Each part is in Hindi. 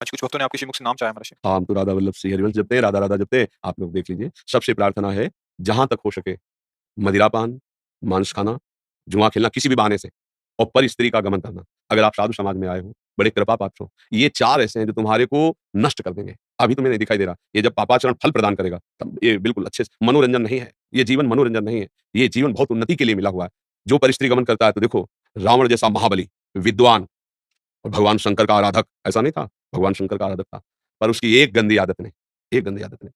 आज कुछ भक्तों ने आपके श्रीमुख से नाम चाहा महाराज। हम तो राधा वल्लभ श्री हरिवंश जपते हैं, राधा राधा जपते हैं। आप लोग देख लीजिए, सबसे प्रार्थना है जहाँ तक हो सके मदिरापान, मांस खाना, जुआ खेलना किसी भी बहाने से और पर स्त्री का गमन करना। अगर आप साधु समाज में आए हो, बड़े कृपा पात्र हो, ये 4 ऐसे हैं जो तुम्हारे को नष्ट कर देंगे। अभी तुम्हें नहीं दिखाई दे रहा, ये जब पापाचरण फल प्रदान करेगा, तब ये बिल्कुल अच्छे से मनोरंजन नहीं है, ये जीवन मनोरंजन नहीं है, ये जीवन बहुत उन्नति के लिए मिला हुआ है। जो पर स्त्री गमन करता है तो देखो, रावण जैसा महाबली, विद्वान और भगवान शंकर का आराधक, ऐसा नहीं था? भगवान शंकर का आराधक था, पर उसकी एक गंदी आदत ने, एक गंदी आदत ने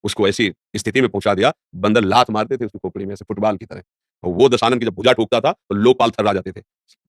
उसको ऐसी स्थिति में पहुंचा दिया, बंदर लात मारते थे उसकी खोपड़ी में से फुटबॉल की तरह। और वो दशानन की जब भुजा ठोकता था, तो लोकपाल थर्रा जाते थे।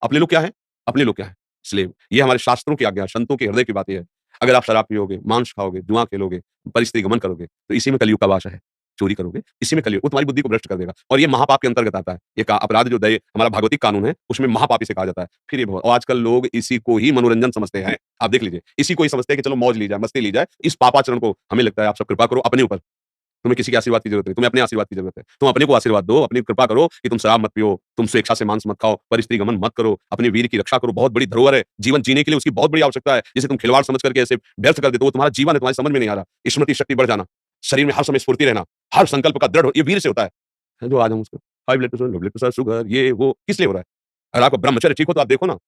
अपने लोग क्या हैं? अपने लोग क्या हैं? स्लेव। ये हमारे शास्त्रों की आज्ञा है, संतों के हृदय की बात ये है। अगर आप शराब पियोगे, मांस खाओगे, जुआ खेलोगे, परिस्थिति गमन करोगे, तो इसी में कलयुग का वास है। चोरी करोगे, इसी में कलयुग, वो तुम्हारी बुद्धि को भ्रष्ट कर देगा और ये महापाप के अंतर्गत आता है। ये अपराध जो दय हमारा भागवतिक कानून है, उसमें महापाप इसे कहा जाता है। फिर ये बहुत और आजकल लोग इसी को ही मनोरंजन समझते हैं। आप देख लीजिए, इसी को ही समझते हैं कि चलो मौज ली जाए, मस्ती ली जाए। इस पापाचरण को हमें लगता है आप सब कृपा करो अपने ऊपर। तुम्हें किसी के आशीर्वाद की जरूरत नहीं, तुम्हें अपने आशीर्वाद की जरूरत है। तुम अपने को आशीर्वाद दो, अपनी कृपा करो कि तुम शराब मत पियो, तुम स्वेच्छा से मांस मत खाओ, परिस्त्री गमन मत करो, अपने वीर की रक्षा करो। बहुत बड़ी धरोहर है, जीवन जीने के लिए उसकी बहुत बड़ी आवश्यकता है। जिसे तुम खिलवाड़ समझ करके ऐसे व्यर्थ कर देते हो, वो तुम्हारा जीवन है, तुम्हारी समझ में नहीं आ रहा। स्मृति शक्ति बढ़ जाना, शरीर में हर समय स्फूर्ति रहना, हर संकल्प का दृढ़, ये वीर से होता है। जो आज हम उसको high blood pressure, low blood pressure, sugar, ये वो किस लिए हो रहा है? अगर आपका ब्रह्मचर्य ठीक हो तो आप देखो ना,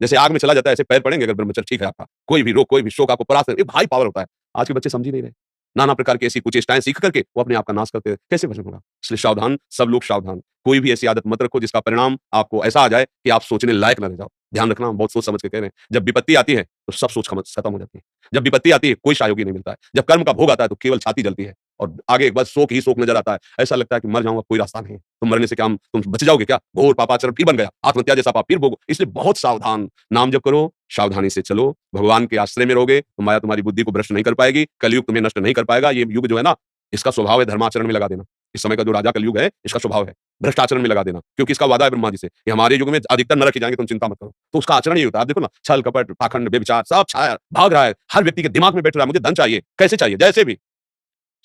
जैसे आग में चला जाता है ऐसे पैर पड़ेंगे अगर ब्रह्मचर्य ठीक है आपका। कोई भी रोग, कोई भी शोक आपको परास्त, ये हाई पावर होता है। आज के बच्चे समझ ही नहीं रहे। नाना प्रकार की ऐसी कुचेष्टाएं सीख करके वो अपने आप का नाश करते हैं। कैसे भजन होगा? इसलिए सावधान, सब लोग सावधान। कोई भी ऐसी आदत मत रखो जिसका परिणाम आपको ऐसा आ जाए कि आप सोचने लायक न रह जाओ। ध्यान रखना, हम बहुत सोच समझ के कह रहे हैं। जब विपत्ति आती है तो सब सोच खत्म हो जाती है। जब विपत्ति आती है कोई सहयोगी नहीं मिलता है। जब कर्म का भोग आता है तो केवल छाती जलती है और आगे एक बार शोक ही शोक नजर आता है। ऐसा लगता है कि मर जाऊंगा, कोई रास्ता नहीं है। तुम मरने से क्या तुम बच जाओगे क्या? घोर पापाचरण फिर बन गया, आत्महत्या जैसा पाप फिर भोगो। इसलिए बहुत सावधान, नाम जप करो, सावधानी से चलो, भगवान के आश्रय में रहोगे तो माया तुम्हारी बुद्धि को भ्रष्ट नहीं कर पाएगी, कलयुग तुम्हें नष्ट नहीं कर पाएगा। ये युग जो है ना, इसका स्वभाव है धर्माचरण में लगा देना। इस समय का जो राजा कलयुग है, इसका स्वभाव है भ्रष्टाचरण में लगा देना, क्योंकि इसका वादा है ब्रह्मा जी से कि हमारे युग में अधिकतर नरक ही जाएंगे, तुम चिंता मत करो। तो उसका आचरण ये होता है। आप देखो ना, छल कपट पाखंड बेविचार सब छाया भाग रहा है, हर व्यक्ति के दिमाग में बैठ रहा है, मुझे धन चाहिए। कैसे चाहिए? जैसे भी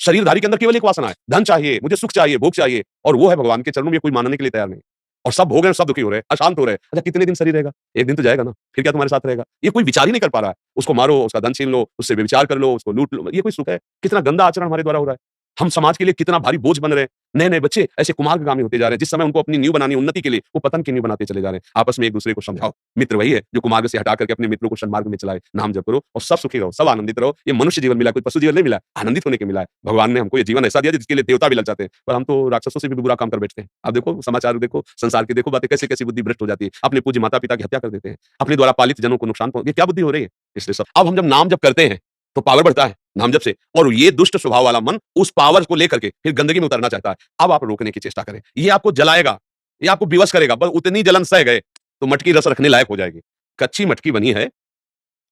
शरीरधारी के अंदर केवल एक वासना है, धन चाहिए, मुझे सुख चाहिए, भोग चाहिए, और वो है भगवान के चरणों में कोई मानने के लिए तैयार नहीं। और सब भोग रहे हैं, सब दुखी हो रहे हैं, अशांत हो रहे हैं। अच्छा कितने दिन शरीर रहेगा? एक दिन तो जाएगा ना, फिर क्या तुम्हारे साथ रहेगा? ये कोई विचार ही नहीं कर पा रहा है। उसको मारो, उसका धन छीन लो, उससे व्यभिचार कर लो, उसको लूट लो, ये कोई सुख है? कितना गंदा आचरण हमारे द्वारा हो रहा है। हम समाज के लिए कितना भारी बोझ बन रहे हैं। नए-नए बच्चे ऐसे कुमार्गगामी होते जा रहे हैं, जिस समय उनको अपनी नींव बनानी है उन्नति के लिए, वो पतन की नींव बनाते चले जा रहे हैं। आपस में एक-दूसरे को समझाओ। मित्र वही है जो कुमार्ग से हटा करके अपने मित्रों को सन्मार्ग में चलाए। नाम जप करो और सब सुखी रहो, सब आनंदित रहो। ये मनुष्य जीवन मिला है, कोई पशु जीवन नहीं मिला है, आनंदित होने के मिला है। भगवान ने हमको ये जीवन ऐसा दिया जिसके लिए देवता भी लग जाते हैं, पर हम तो राक्षसों से भी बुरा काम कर बैठते हैं। आप देखो समाचार देखो, संसार की देखो बातें, कैसे-कैसी बुद्धि भ्रष्ट हो जाती है। अपने पूज्य माता-पिता की हत्या कर देते हैं, अपने द्वारा पालित जनों को नुकसान ये क्या बुद्धि हो रही है? इसलिए सब अब हम जब नाम जप करते हैं तो पावर बढ़ता है नाम जप से, और ये दुष्ट स्वभाव वाला मन उस पावर को लेकर के फिर गंदगी में उतरना चाहता है। अब आप रोकने की चेष्टा करें, ये आपको जलाएगा, ये आपको विवश करेगा। बस उतनी जलन सह गए तो मटकी रस रखने लायक हो जाएगी। कच्ची मटकी बनी है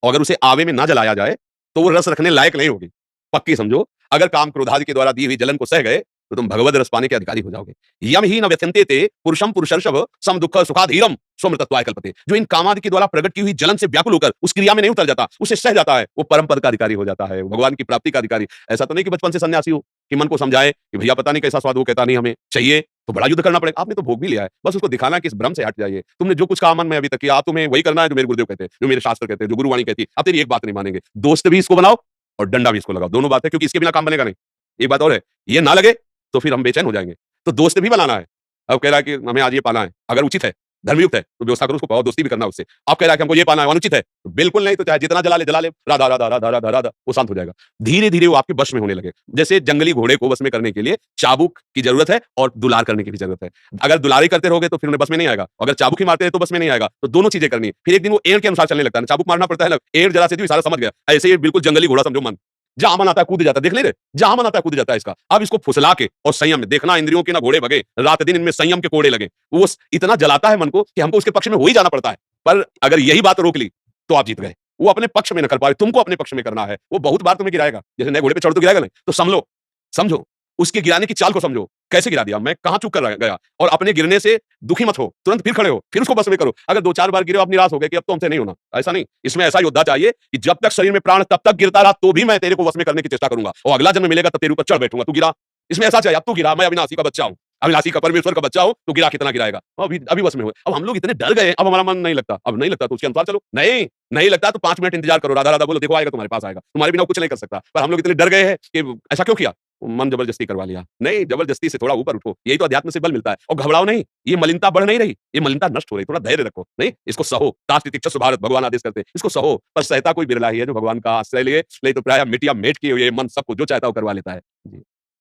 और अगर उसे आवे में ना जलाया जाए तो वो रस रखने लायक नहीं होगी। पक्की समझो, अगर काम क्रोध आदि के द्वारा दी हुई जलन को सह गए तो तुम भगवद रस पाने के अधिकारी हो जाओगे। यम ही न व्यथन्ते ते पुरुषम पुरुषर्षभ सम दुःख सुखाधीरम स्वमृतत्वाय कल्पते। जो इन कामादि के द्वारा प्रकट की हुई जलन से व्याकुल होकर उस क्रिया में नहीं उतर जाता, उसे सह जाता है, वो परम पद का अधिकारी हो जाता है, भगवान की प्राप्ति का अधिकारी। ऐसा तो नहीं कि बचपन से सन्यासी हो कि मन को समझाए कि भैया पता नहीं कैसा स्वाद, वो कहता नहीं हमें चाहिए तो बड़ा युद्ध करना पड़ेगा। आपने तो भोग भी लिया है, बस उसको दिखाना कि इस भ्रम से हट जाइए। तुमने जो कुछ कहा मन में अभी तक किया, आप तुम्हें वही करना है जो मेरे गुरुदेव कहते हैं, जो मेरे शास्त्र कहते हैं, जो गुरुवाणी कहती है। अब तेरी एक बात नहीं मानेंगे, दोस्त भी इसको बनाओ और डंडा भी इसको लगाओ, दोनों बात है, क्योंकि इसके बिना काम बनेगा नहीं। एक बात और है, ये ना लगे तो फिर हम बेचैन हो जाएंगे, तो दोस्त भी बनाना है। अब कह रहा है कि हमें आज ये पाना है, अगर उचित है, धर्मयुक्त है तो व्यवस्था करो, उसको पाओ, दोस्ती भी करना उससे। आप कह रहा है कि हमको ये पाना है, अनुचित है, तो बिल्कुल नहीं, तो चाहे जितना जला ले, राधा राधा राधा राधा राधा, वो शांत हो जाएगा। धीरे धीरे वो आपके वश में होने लगे। जैसे जंगली घोड़े को वश में करने के लिए चाबुक की जरूरत है और दुलार करने की भी जरूरत है। अगर दुलारी करते रहोगे तो फिर उन्हें बस में नहीं आएगा, अगर चाबुक ही मारते हैं तो बस में नहीं आएगा। तो दोनों चीजें करनी है। फिर एक दिन वो एड़ के अनुसार चलने लगता है, चाबुक मारना पड़ता है ना, एड़ जरा से सारा समझ गया। ऐसे ही बिल्कुल जंगली घोड़ा समझो मन, जहां मन आता है कूद जाता है। देख ले रे, जहां मन आता है कूद जाता है इसका। अब इसको फुसला के और संयम में देखना, इंद्रियों के ना घोड़े भगे, रात दिन इनमें संयम के कोड़े लगे। वो इतना जलाता है मन को कि हमको उसके पक्ष में हो ही जाना पड़ता है। पर अगर यही बात रोक ली तो आप जीत गए। वो अपने पक्ष में न कर पाए, तुमको अपने पक्ष में करना है। वो बहुत बार तुम्हें गिराएगा, जैसे नए घोड़े पे चढ़ तो गिराएगा नहीं, तो समझो, समझो उसके गिराने की चाल को समझो, कैसे गिरा दिया, मैं कहां चूक कर गया। और अपने गिरने से दुखी मत हो, तुरंत फिर खड़े हो, फिर उसको बस में करो। अगर 2-4 बार गिरे आप निराश हो गए कि अब तो हमसे नहीं होना, ऐसा नहीं। इसमें ऐसा योद्धा चाहिए कि जब तक शरीर में प्राण तब तक गिरता रहा तो भी मैं तेरे को वश में करने की चेष्टा करूंगा, और अगला जन्म मिलेगा तब तेरे ऊपर चढ़ बैठूंगा, तू गिरा। इसमें ऐसा चाहिए, अब तू गिरा, मैं अविनाशी का बच्चा हूं, अविनाशी का परमेश्वर का बच्चा हो तो गिरा कितना गिराएगा, अभी अभी बस में हो। अब हम लोग इतने डर गए, अब हमारा मन नहीं लगता, अब नहीं लगता तो उसके अनुसार चलो, नहीं नहीं लगता तो 5 मिनट इंतजार करो, राधा राधा बोलो, देखो आएगा तुम्हारे पास आएगा, तुम्हारे बिना वो कुछ नहीं कर सकता। पर हम लोग इतने डर गए हैं कि ऐसा क्यों किया, मन जबरदस्ती करवा लिया। नहीं, जबरदस्ती से थोड़ा ऊपर उठो, यही तो अध्यात्म से बल मिलता है। और घबराओ नहीं, ये मलिनता बढ़ नहीं रही, ये मलिनता नष्ट हो रही, थोड़ा धैर्य रखो, नहीं इसको सहो, तास्ति तितिक्षस्व भारत, भगवान आदेश करते हैं, इसको सहो। पर सहता कोई बिरला ही है जो भगवान का आश्रय लिए, नहीं तो प्रायः मिटिया मेट किए हुए मन सबको जो चाहता है वो करवा लेता है। जी।